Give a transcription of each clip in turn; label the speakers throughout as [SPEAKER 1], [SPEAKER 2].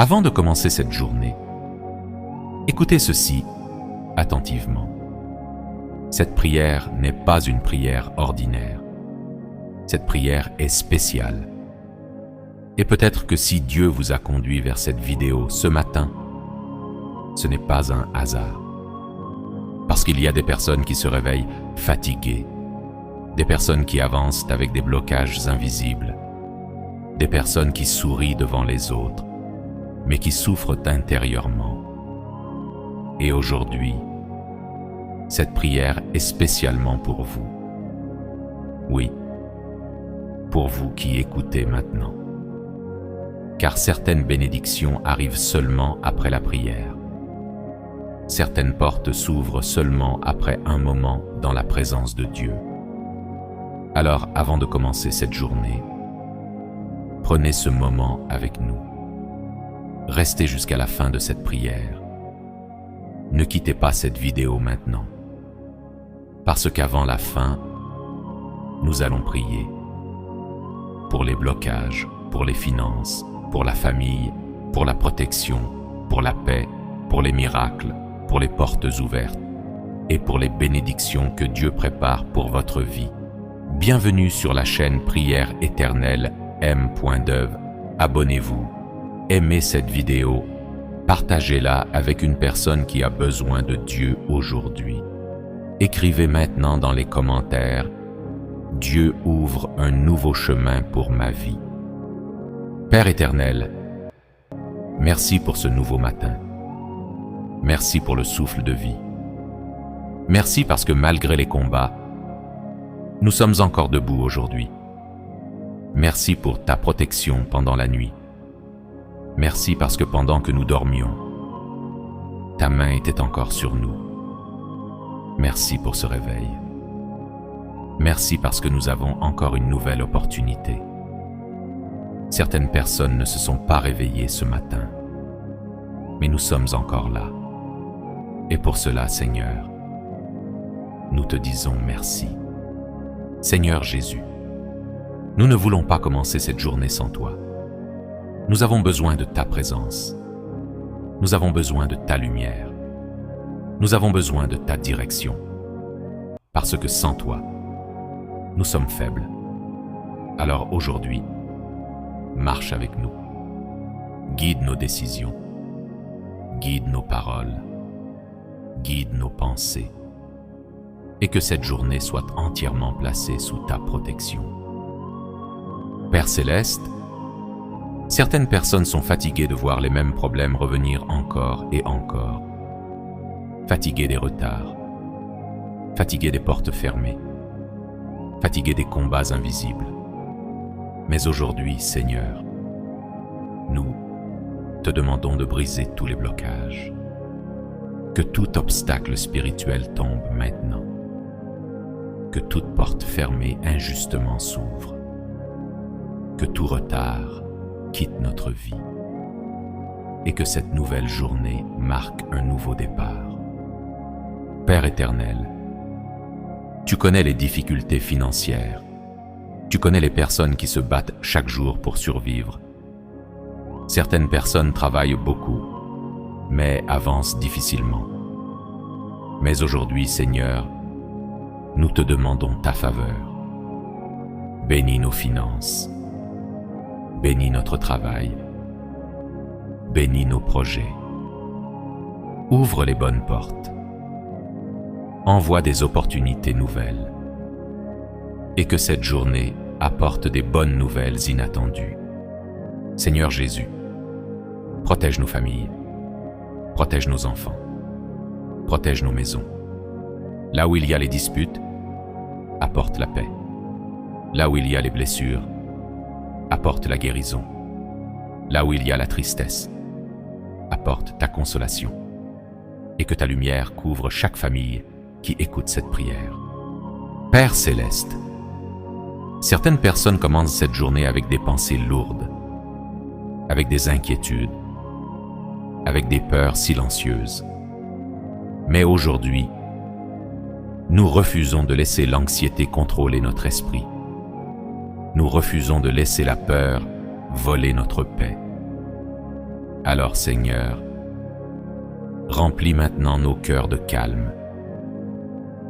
[SPEAKER 1] Avant de commencer cette journée, écoutez ceci attentivement. Cette prière n'est pas une prière ordinaire. Cette prière est spéciale. Et peut-être que si Dieu vous a conduit vers cette vidéo ce matin, ce n'est pas un hasard. Parce qu'il y a des personnes qui se réveillent fatiguées, des personnes qui avancent avec des blocages invisibles, des personnes qui sourient devant les autres, mais qui souffrent intérieurement. Et aujourd'hui, cette prière est spécialement pour vous. Oui, pour vous qui écoutez maintenant. Car certaines bénédictions arrivent seulement après la prière. Certaines portes s'ouvrent seulement après un moment dans la présence de Dieu. Alors, avant de commencer cette journée, prenez ce moment avec nous. Restez jusqu'à la fin de cette prière. Ne quittez pas cette vidéo maintenant. Parce qu'avant la fin, nous allons prier. Pour les blocages, pour les finances, pour la famille, pour la protection, pour la paix, pour les miracles, pour les portes ouvertes et pour les bénédictions que Dieu prépare pour votre vie. Bienvenue sur la chaîne Prière Éternelle M.Dev. Abonnez-vous, aimez cette vidéo, partagez-la avec une personne qui a besoin de Dieu aujourd'hui. Écrivez maintenant dans les commentaires « Dieu ouvre un nouveau chemin pour ma vie ». Père éternel, merci pour ce nouveau matin. Merci pour le souffle de vie. Merci parce que malgré les combats, nous sommes encore debout aujourd'hui. Merci pour ta protection pendant la nuit. Merci parce que pendant que nous dormions, ta main était encore sur nous. Merci pour ce réveil. Merci parce que nous avons encore une nouvelle opportunité. Certaines personnes ne se sont pas réveillées ce matin, mais nous sommes encore là. Et pour cela, Seigneur, nous te disons merci. Seigneur Jésus, nous ne voulons pas commencer cette journée sans toi. Nous avons besoin de ta présence. Nous avons besoin de ta lumière. Nous avons besoin de ta direction. Parce que sans toi, nous sommes faibles. Alors aujourd'hui, marche avec nous. Guide nos décisions. Guide nos paroles. Guide nos pensées. Et que cette journée soit entièrement placée sous ta protection. Père Céleste, certaines personnes sont fatiguées de voir les mêmes problèmes revenir encore et encore. Fatiguées des retards. Fatiguées des portes fermées. Fatiguées des combats invisibles. Mais aujourd'hui, Seigneur, nous te demandons de briser tous les blocages. Que tout obstacle spirituel tombe maintenant. Que toute porte fermée injustement s'ouvre. Que tout retard quitte notre vie. Et que cette nouvelle journée marque un nouveau départ. Père éternel, tu connais les difficultés financières. Tu connais les personnes qui se battent chaque jour pour survivre. Certaines personnes travaillent beaucoup, mais avancent difficilement. Mais aujourd'hui, Seigneur, nous te demandons ta faveur. Bénis nos finances. Bénis notre travail. Bénis nos projets. Ouvre les bonnes portes. Envoie des opportunités nouvelles. Et que cette journée apporte des bonnes nouvelles inattendues. Seigneur Jésus, protège nos familles. Protège nos enfants. Protège nos maisons. Là où il y a les disputes, apporte la paix. Là où il y a les blessures, apporte la guérison. Là où il y a la tristesse, apporte ta consolation. Et que ta lumière couvre chaque famille qui écoute cette prière. Père Céleste, certaines personnes commencent cette journée avec des pensées lourdes, avec des inquiétudes, avec des peurs silencieuses. Mais aujourd'hui, nous refusons de laisser l'anxiété contrôler notre esprit. Nous refusons de laisser la peur voler notre paix. Alors Seigneur, remplis maintenant nos cœurs de calme,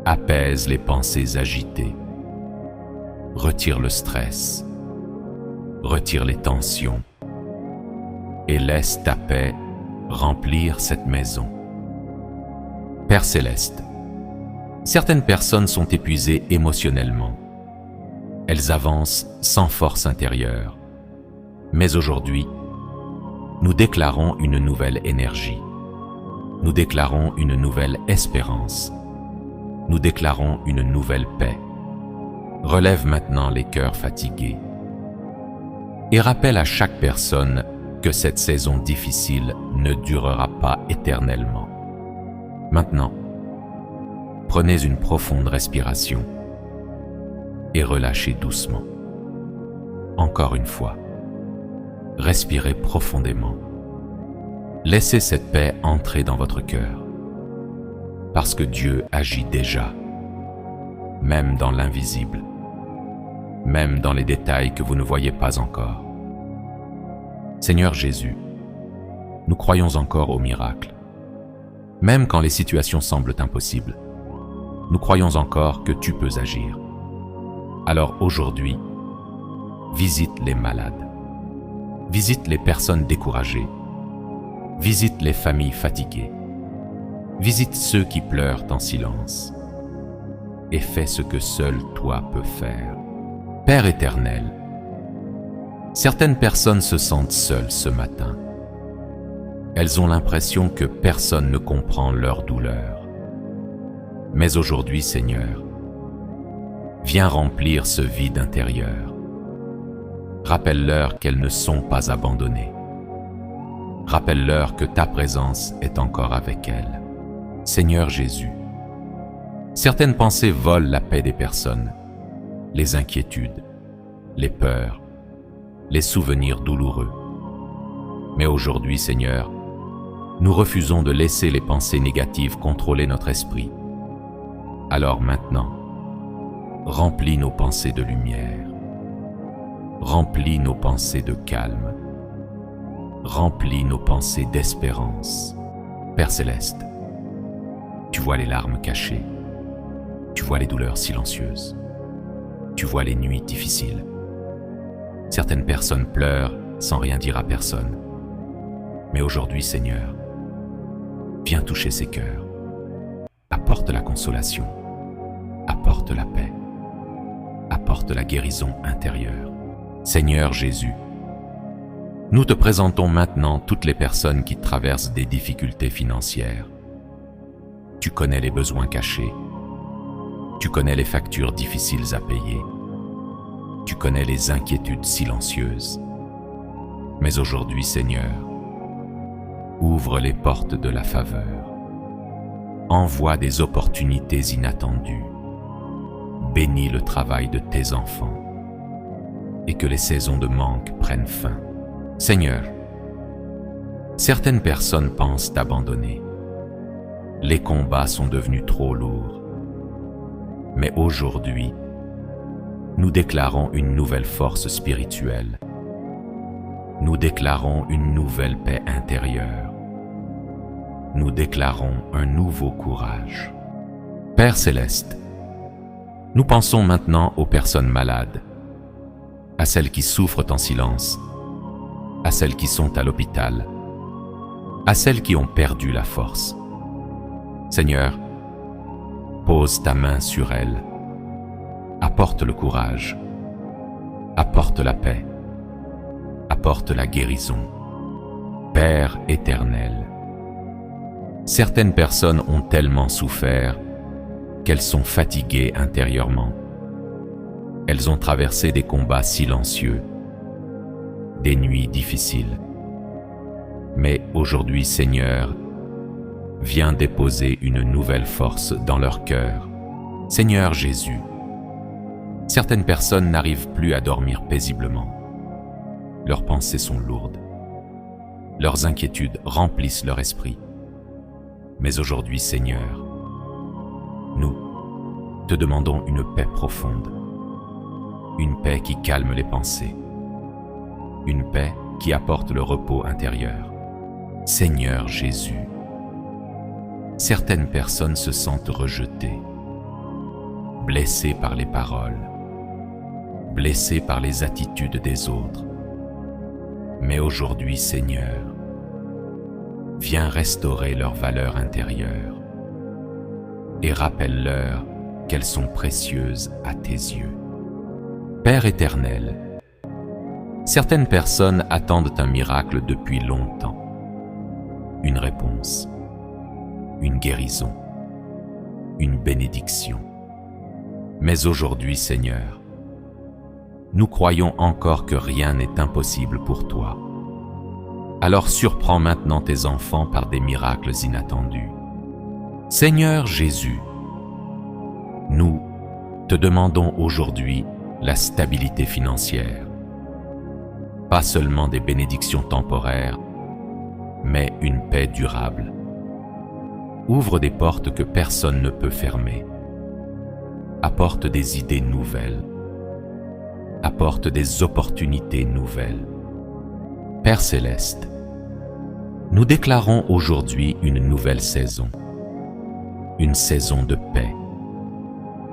[SPEAKER 1] apaise les pensées agitées, retire le stress, retire les tensions et laisse ta paix remplir cette maison. Père Céleste, certaines personnes sont épuisées émotionnellement. Elles avancent sans force intérieure. Mais aujourd'hui, nous déclarons une nouvelle énergie. Nous déclarons une nouvelle espérance. Nous déclarons une nouvelle paix. Relève maintenant les cœurs fatigués. Et rappelle à chaque personne que cette saison difficile ne durera pas éternellement. Maintenant, prenez une profonde respiration et relâchez doucement. Encore une fois, respirez profondément. Laissez cette paix entrer dans votre cœur, parce que Dieu agit déjà, même dans l'invisible, même dans les détails que vous ne voyez pas encore. Seigneur Jésus, nous croyons encore au miracle. Même quand les situations semblent impossibles, nous croyons encore que tu peux agir. Alors aujourd'hui, visite les malades, visite les personnes découragées, visite les familles fatiguées, visite ceux qui pleurent en silence et fais ce que seul toi peux faire. Père éternel, certaines personnes se sentent seules ce matin. Elles ont l'impression que personne ne comprend leur douleur. Mais aujourd'hui, Seigneur, viens remplir ce vide intérieur. Rappelle-leur qu'elles ne sont pas abandonnées. Rappelle-leur que ta présence est encore avec elles. Seigneur Jésus, certaines pensées volent la paix des personnes, les inquiétudes, les peurs, les souvenirs douloureux. Mais aujourd'hui, Seigneur, nous refusons de laisser les pensées négatives contrôler notre esprit. Alors maintenant, remplis nos pensées de lumière, remplis nos pensées de calme, remplis nos pensées d'espérance. Père Céleste, tu vois les larmes cachées, tu vois les douleurs silencieuses, tu vois les nuits difficiles. Certaines personnes pleurent sans rien dire à personne. Mais aujourd'hui, Seigneur, viens toucher ces cœurs. Apporte la consolation, apporte la paix, apporte la guérison intérieure. Seigneur Jésus, nous te présentons maintenant toutes les personnes qui traversent des difficultés financières. Tu connais les besoins cachés, tu connais les factures difficiles à payer, tu connais les inquiétudes silencieuses. Mais aujourd'hui, Seigneur, ouvre les portes de la faveur, envoie des opportunités inattendues, bénis le travail de tes enfants et que les saisons de manque prennent fin. Seigneur, certaines personnes pensent abandonner. Les combats sont devenus trop lourds. Mais aujourd'hui, nous déclarons une nouvelle force spirituelle. Nous déclarons une nouvelle paix intérieure. Nous déclarons un nouveau courage. Père Céleste, nous pensons maintenant aux personnes malades, à celles qui souffrent en silence, à celles qui sont à l'hôpital, à celles qui ont perdu la force. Seigneur, pose ta main sur elles, apporte le courage, apporte la paix, apporte la guérison. Père éternel, certaines personnes ont tellement souffert qu'elles sont fatiguées intérieurement. Elles ont traversé des combats silencieux, des nuits difficiles. Mais aujourd'hui, Seigneur, viens déposer une nouvelle force dans leur cœur. Seigneur Jésus, certaines personnes n'arrivent plus à dormir paisiblement. Leurs pensées sont lourdes. Leurs inquiétudes remplissent leur esprit. Mais aujourd'hui, Seigneur, nous te demandons une paix profonde, une paix qui calme les pensées, une paix qui apporte le repos intérieur. Seigneur Jésus, certaines personnes se sentent rejetées, blessées par les paroles, blessées par les attitudes des autres. Mais aujourd'hui, Seigneur, viens restaurer leurs valeurs intérieures et rappelle-leur qu'elles sont précieuses à tes yeux. Père éternel, certaines personnes attendent un miracle depuis longtemps, une réponse, une guérison, une bénédiction. Mais aujourd'hui, Seigneur, nous croyons encore que rien n'est impossible pour toi. Alors surprends maintenant tes enfants par des miracles inattendus. Seigneur Jésus, nous te demandons aujourd'hui la stabilité financière. Pas seulement des bénédictions temporaires, mais une paix durable. Ouvre des portes que personne ne peut fermer. Apporte des idées nouvelles. Apporte des opportunités nouvelles. Père céleste, nous déclarons aujourd'hui une nouvelle saison. Une saison de paix.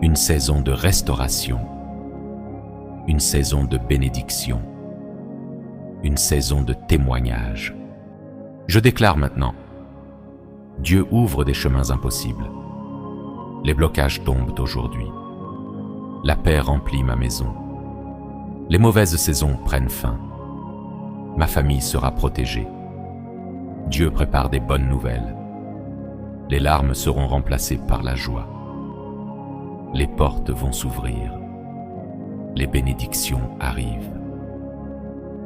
[SPEAKER 1] Une saison de restauration. Une saison de bénédiction. Une saison de témoignage. Je déclare maintenant, Dieu ouvre des chemins impossibles. Les blocages tombent aujourd'hui. La paix remplit ma maison. Les mauvaises saisons prennent fin. Ma famille sera protégée. Dieu prépare des bonnes nouvelles. Les larmes seront remplacées par la joie. Les portes vont s'ouvrir. Les bénédictions arrivent.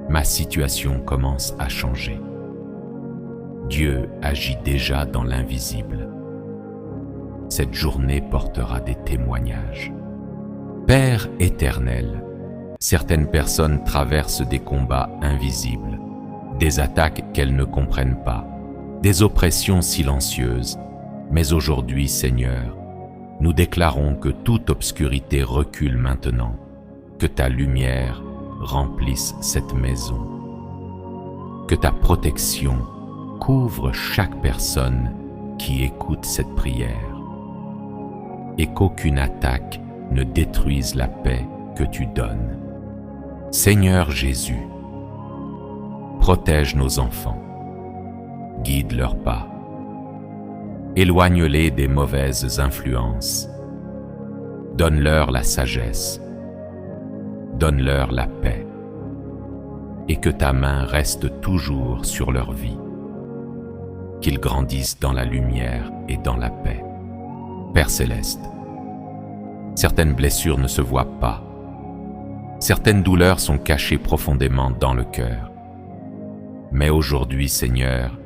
[SPEAKER 1] Ma situation commence à changer. Dieu agit déjà dans l'invisible. Cette journée portera des témoignages. Père éternel, certaines personnes traversent des combats invisibles, des attaques qu'elles ne comprennent pas, des oppressions silencieuses. Mais aujourd'hui, Seigneur, nous déclarons que toute obscurité recule maintenant, que ta lumière remplisse cette maison, que ta protection couvre chaque personne qui écoute cette prière et qu'aucune attaque ne détruise la paix que tu donnes. Seigneur Jésus, protège nos enfants, guide leurs pas, éloigne-les des mauvaises influences, donne-leur la sagesse, donne-leur la paix, et que ta main reste toujours sur leur vie, qu'ils grandissent dans la lumière et dans la paix. Père céleste, certaines blessures ne se voient pas, certaines douleurs sont cachées profondément dans le cœur. Mais aujourd'hui, Seigneur,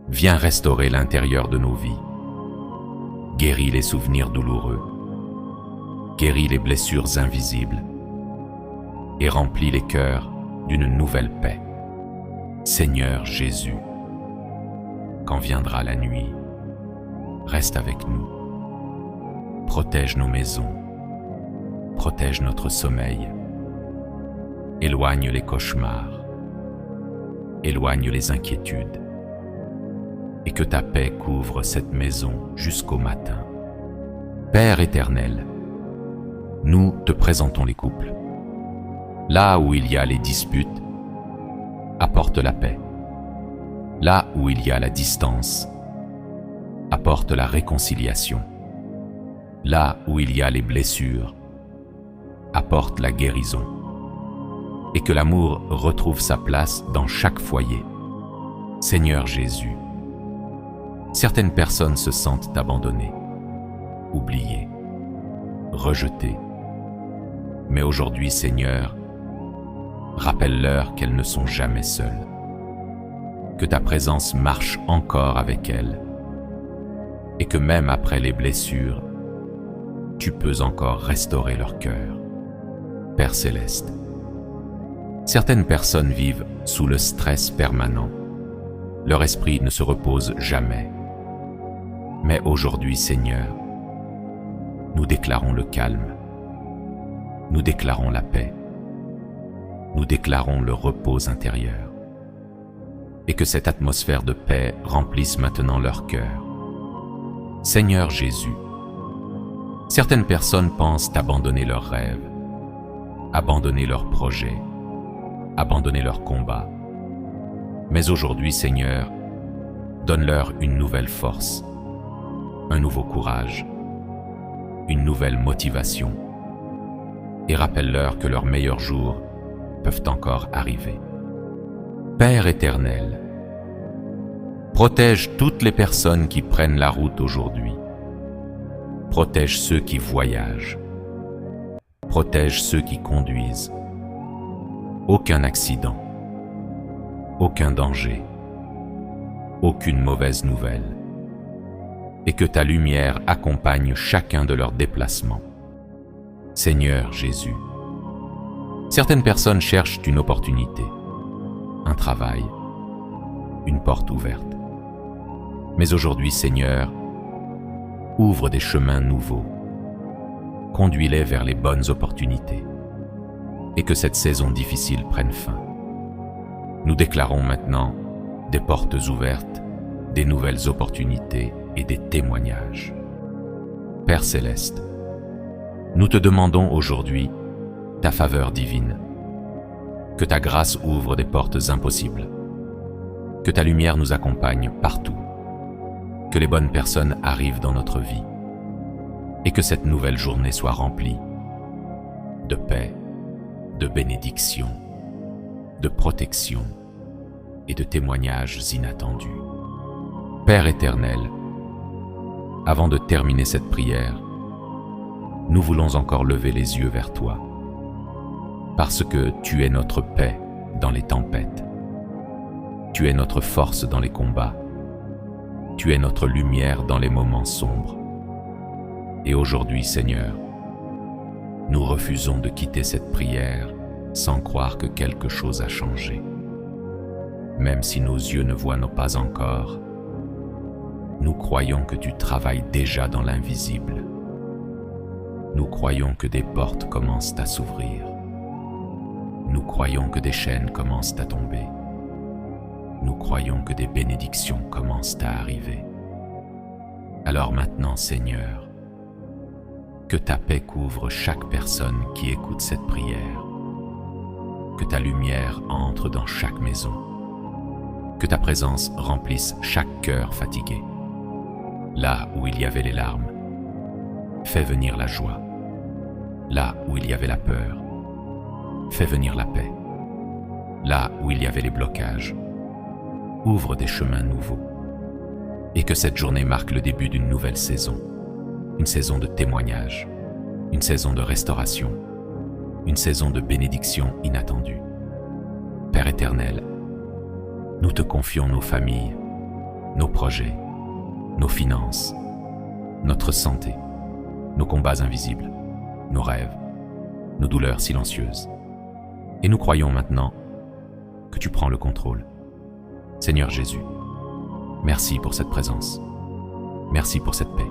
[SPEAKER 1] viens restaurer l'intérieur de nos vies. Guéris les souvenirs douloureux, guéris les blessures invisibles et remplis les cœurs d'une nouvelle paix. Seigneur Jésus, quand viendra la nuit, reste avec nous. Protège nos maisons, protège notre sommeil, éloigne les cauchemars, éloigne les inquiétudes, et que ta paix couvre cette maison jusqu'au matin. Père éternel, nous te présentons les couples. Là où il y a les disputes, apporte la paix. Là où il y a la distance, apporte la réconciliation. Là où il y a les blessures, apporte la guérison. Et que l'amour retrouve sa place dans chaque foyer. Seigneur Jésus, certaines personnes se sentent abandonnées, oubliées, rejetées. Mais aujourd'hui, Seigneur, rappelle-leur qu'elles ne sont jamais seules, que ta présence marche encore avec elles, et que même après les blessures, tu peux encore restaurer leur cœur. Père céleste, certaines personnes vivent sous le stress permanent. Leur esprit ne se repose jamais. Mais aujourd'hui, Seigneur, nous déclarons le calme. Nous déclarons la paix. Nous déclarons le repos intérieur. et que cette atmosphère de paix remplisse maintenant leur cœur. Seigneur Jésus, certaines personnes pensent abandonner leurs rêves, abandonner leurs projets, abandonner leurs combats. Mais aujourd'hui, Seigneur, donne-leur une nouvelle force, un nouveau courage, une nouvelle motivation, et rappelle-leur que leurs meilleurs jours peuvent encore arriver. Père éternel, protège toutes les personnes qui prennent la route aujourd'hui. Protège ceux qui voyagent. Protège ceux qui conduisent. Aucun accident, aucun danger, aucune mauvaise nouvelle, et que ta lumière accompagne chacun de leurs déplacements. Seigneur Jésus, certaines personnes cherchent une opportunité, un travail, une porte ouverte. Mais aujourd'hui, Seigneur, ouvre des chemins nouveaux, conduis-les vers les bonnes opportunités, et que cette saison difficile prenne fin. Nous déclarons maintenant des portes ouvertes, des nouvelles opportunités et des témoignages. Père Céleste, nous te demandons aujourd'hui ta faveur divine, que ta grâce ouvre des portes impossibles, que ta lumière nous accompagne partout, que les bonnes personnes arrivent dans notre vie, et que cette nouvelle journée soit remplie de paix, de bénédiction, de protection et de témoignages inattendus. Père éternel, avant de terminer cette prière, nous voulons encore lever les yeux vers toi, parce que tu es notre paix dans les tempêtes, tu es notre force dans les combats, tu es notre lumière dans les moments sombres. Et aujourd'hui, Seigneur, nous refusons de quitter cette prière sans croire que quelque chose a changé. Même si nos yeux ne voient nos pas encore, nous croyons que tu travailles déjà dans l'invisible. Nous croyons que des portes commencent à s'ouvrir. Nous croyons que des chaînes commencent à tomber. Nous croyons que des bénédictions commencent à arriver. Alors maintenant, Seigneur, que ta paix couvre chaque personne qui écoute cette prière. Que ta lumière entre dans chaque maison. Que ta présence remplisse chaque cœur fatigué. Là où il y avait les larmes, fais venir la joie. Là où il y avait la peur, fais venir la paix. Là où il y avait les blocages, ouvre des chemins nouveaux. Et que cette journée marque le début d'une nouvelle saison. Une saison de témoignage, une saison de restauration, une saison de bénédiction inattendue. Père éternel, nous te confions nos familles, nos projets, nos finances, notre santé, nos combats invisibles, nos rêves, nos douleurs silencieuses. Et nous croyons maintenant que tu prends le contrôle. Seigneur Jésus, merci pour cette présence. Merci pour cette paix.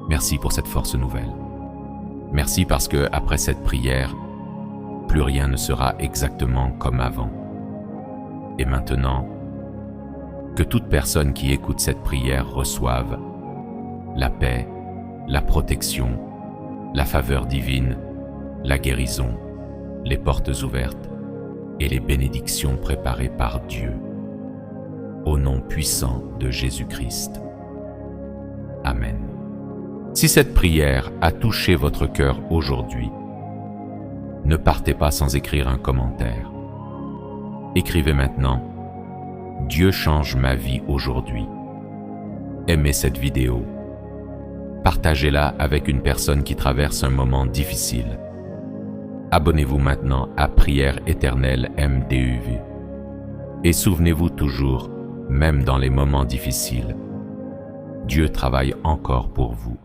[SPEAKER 1] Merci pour cette force nouvelle. Merci parce que, après cette prière, plus rien ne sera exactement comme avant. Et maintenant, que toute personne qui écoute cette prière reçoive la paix, la protection, la faveur divine, la guérison, les portes ouvertes et les bénédictions préparées par Dieu. Au nom puissant de Jésus-Christ. Amen. Si cette prière a touché votre cœur aujourd'hui, ne partez pas sans écrire un commentaire. Écrivez maintenant « Dieu change ma vie aujourd'hui ». Aimez cette vidéo. Partagez-la avec une personne qui traverse un moment difficile. Abonnez-vous maintenant à Prière Éternelle MDUV. Et souvenez-vous toujours, même dans les moments difficiles, Dieu travaille encore pour vous.